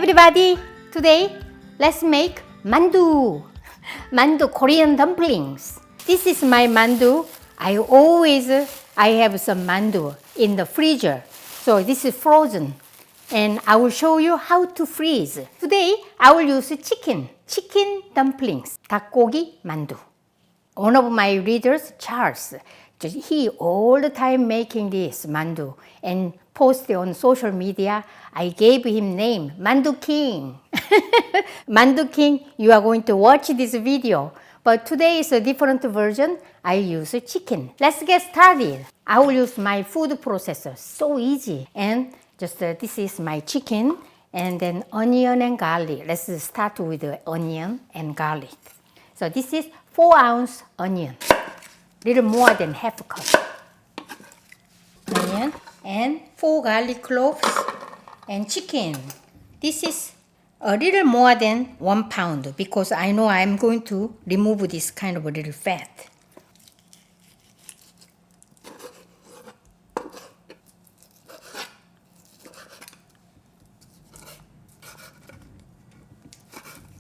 everybody! Today, let's make mandu. Mandu, Korean dumplings. This is my mandu. I have some mandu in the freezer. So this is frozen. And I will show you how to freeze. Today, I will use chicken dumplings, 닭고기 mandu. One of my readers, Charles, he all the time making this mandu and post on social media. I gave him name, Mandu King. Mandu King, you are going to watch this video. But today is a different version. I use chicken. Let's get started. I will use my food processor. So easy. And just this is my chicken. And then onion and garlic. Let's start with the onion and garlic. So this is 4-ounce onion, little more than half a cup. Onion and 4 garlic cloves and chicken. This is a little more than 1 pound because I know I'm going to remove this kind of a little fat.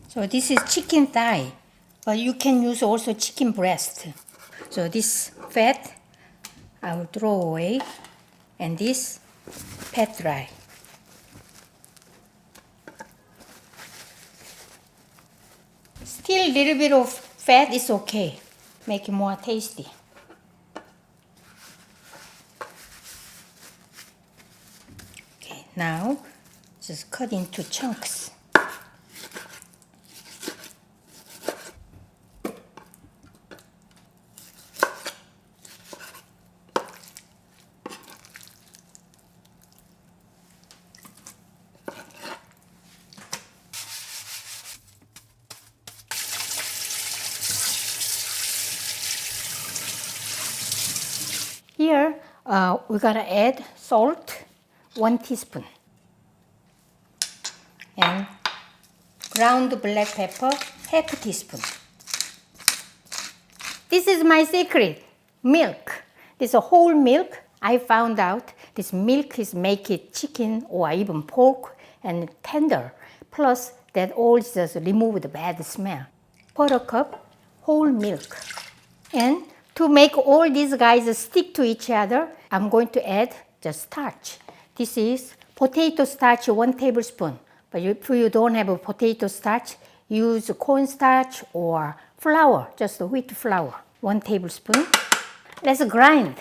So this is chicken thigh. But you can use also chicken breast. So this fat, I will throw away. And this, pat dry. Still a little bit of fat is okay. Make it more tasty. Okay, now just cut into chunks. Here, we're gonna add salt, 1 teaspoon. And ground black pepper, half a teaspoon. This is my secret, milk. This is a whole milk. I found out this milk is make it chicken or even pork and tender. Plus, that all just remove the bad smell. 1/4 cup whole milk. And to make all these guys stick to each other, I'm going to add just starch. This is potato starch, 1 tablespoon. But if you don't have a potato starch, use cornstarch or flour, just wheat flour, 1 tablespoon. Let's grind.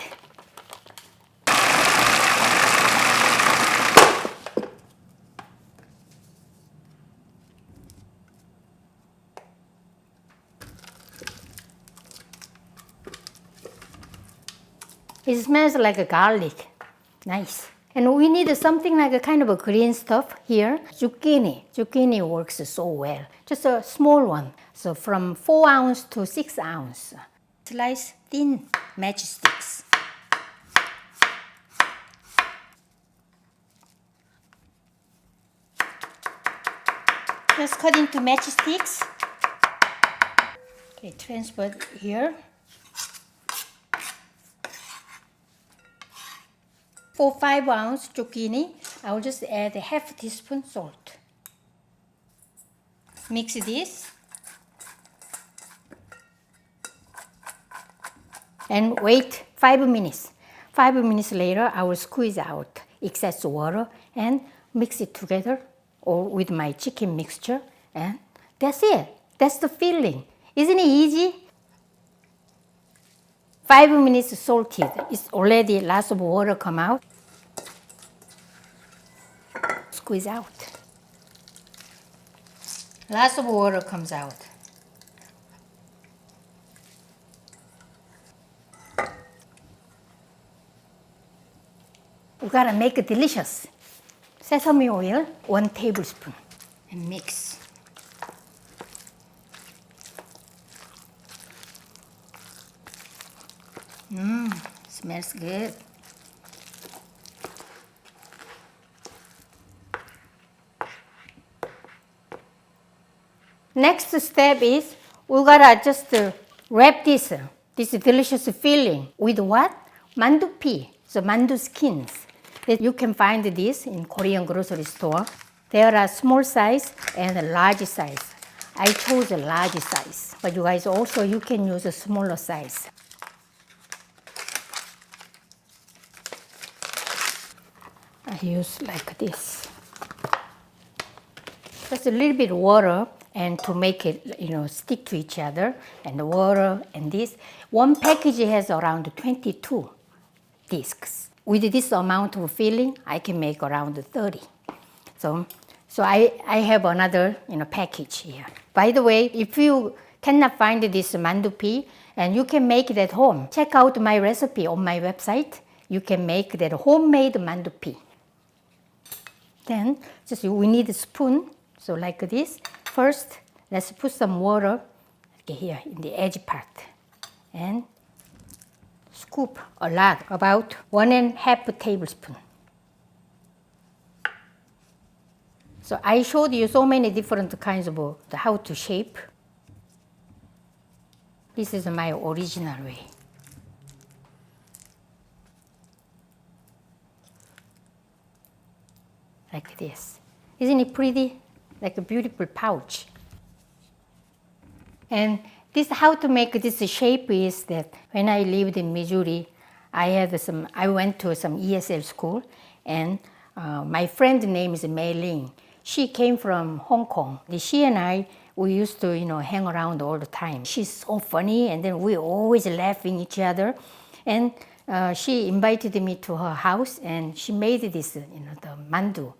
It smells like a garlic. Nice. And we need something like a kind of a green stuff here. Zucchini. Zucchini works so well. Just a small one. So from 4 ounce to 6 ounce. Slice thin matchsticks. Just cut into matchsticks. Okay, transfer here. For 5 ounce zucchini, I will just add a half teaspoon salt. Mix this. And wait 5 minutes. 5 minutes later, I will squeeze out excess water and mix it together or with my chicken mixture. And that's it. That's the filling. Isn't it easy? 5 minutes salted. It's already lots of water come out. Squeeze out. Lots of water comes out. We gotta make it delicious. Sesame oil, 1 tablespoon. And mix. Smells good. Next step is we gotta just wrap this delicious filling with what? Mandu pea, so mandu skins. You can find this in Korean grocery store. There are small size and a large size. I chose a large size, but you guys also you can use a smaller size. I use like this. Just a little bit of water and to make it, stick to each other, and the water and this. One package has around 22 discs. With this amount of filling, I can make around 30. So I have another package here. By the way, if you cannot find this mandu pea, and you can make it at home, check out my recipe on my website. You can make that homemade mandu pea. Then we need a spoon. So like this. First, let's put some water here in the edge part and scoop a lot, about 1.5 tablespoons. So I showed you so many different kinds of how to shape. This is my original way. Like this. Isn't it pretty? Like a beautiful pouch. And this how to make this shape is that when I lived in Missouri, I went to some ESL school, and my friend's name is Mei Ling. She came from Hong Kong. She and I, we used to hang around all the time. She's so funny, and then we always laughing each other. And she invited me to her house, and she made this, the mandu.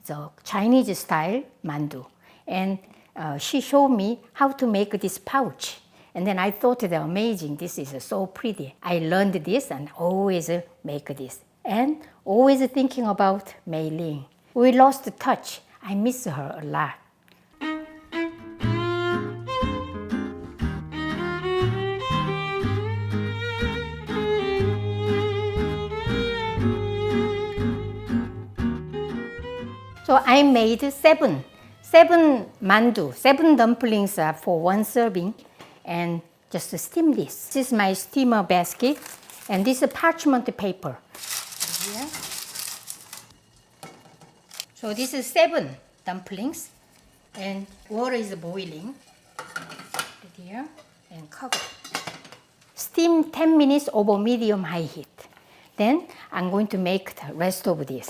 The Chinese style mandu. And she showed me how to make this pouch. And then I thought that amazing, this is so pretty. I learned this and always make this. And always thinking about Mei Ling. We lost touch. I miss her a lot. So I made seven mandu, 7 dumplings for 1 serving, and just steam this. This is my steamer basket, and this is parchment paper. Here. So this is 7 dumplings, and water is boiling. Put here and cover. Steam 10 minutes over medium-high heat. Then I'm going to make the rest of this.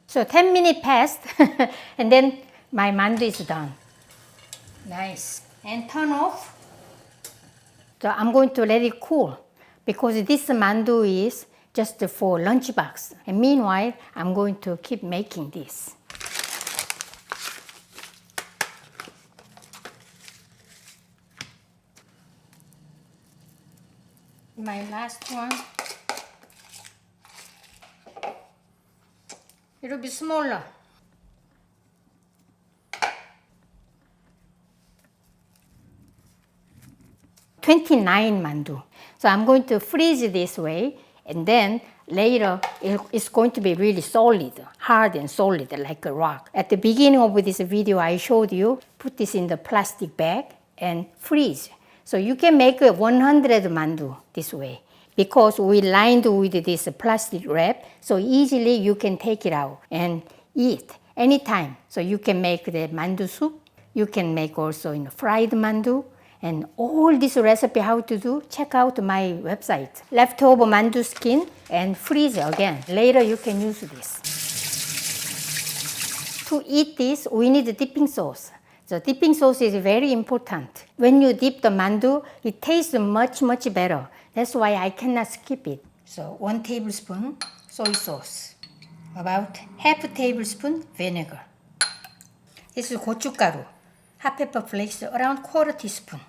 So 10 minutes passed, and then my mandu is done. Nice. And turn off. So I'm going to let it cool, because this mandu is just for lunchbox. And meanwhile, I'm going to keep making this. My last one. It'll be smaller. $29 mandu. So I'm going to freeze it this way, and then later it's going to be really solid, hard and solid like a rock. At the beginning of this video, I showed you, put this in the plastic bag and freeze. So you can make 100 mandu this way, because we lined with this plastic wrap, so easily you can take it out and eat anytime. So you can make the mandu soup, you can make also fried mandu, and all this recipe how to do, check out my website. Leftover mandu skin and freeze again. Later you can use this. To eat this, we need a dipping sauce. The dipping sauce is very important. When you dip the mandu, it tastes much, much better. That's why I cannot skip it. So 1 tablespoon soy sauce, about half a tablespoon vinegar. This is gochugaru, hot pepper flakes, around 1/4 teaspoon.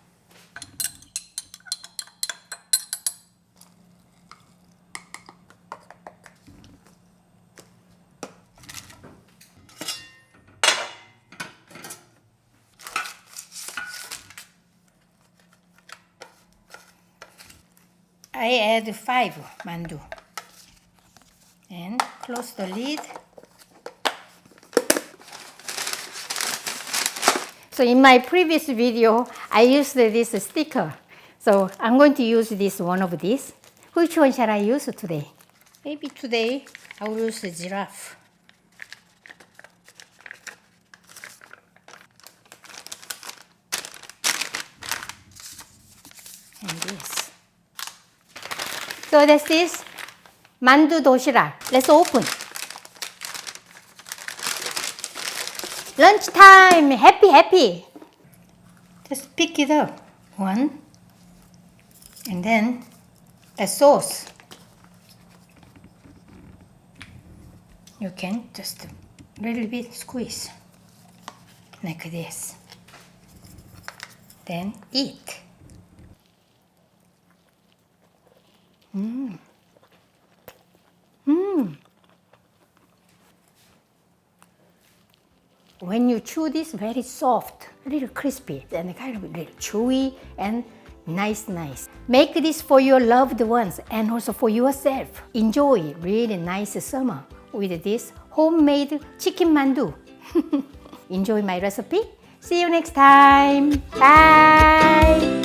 I add 5 mandu and close the lid. So in my previous video, I used this sticker. So I'm going to use this one of these. Which one shall I use today? Maybe today I will use the giraffe. And this. So that's this mandu doshira. Let's open. Lunchtime, happy. Just pick it up. One. And then the sauce. You can just a little bit squeeze. Like this. Then eat. When you chew this, very soft, a little crispy, and kind of a little chewy and nice. Make this for your loved ones and also for yourself. Enjoy really nice summer with this homemade chicken mandu. Enjoy my recipe. See you next time. Bye.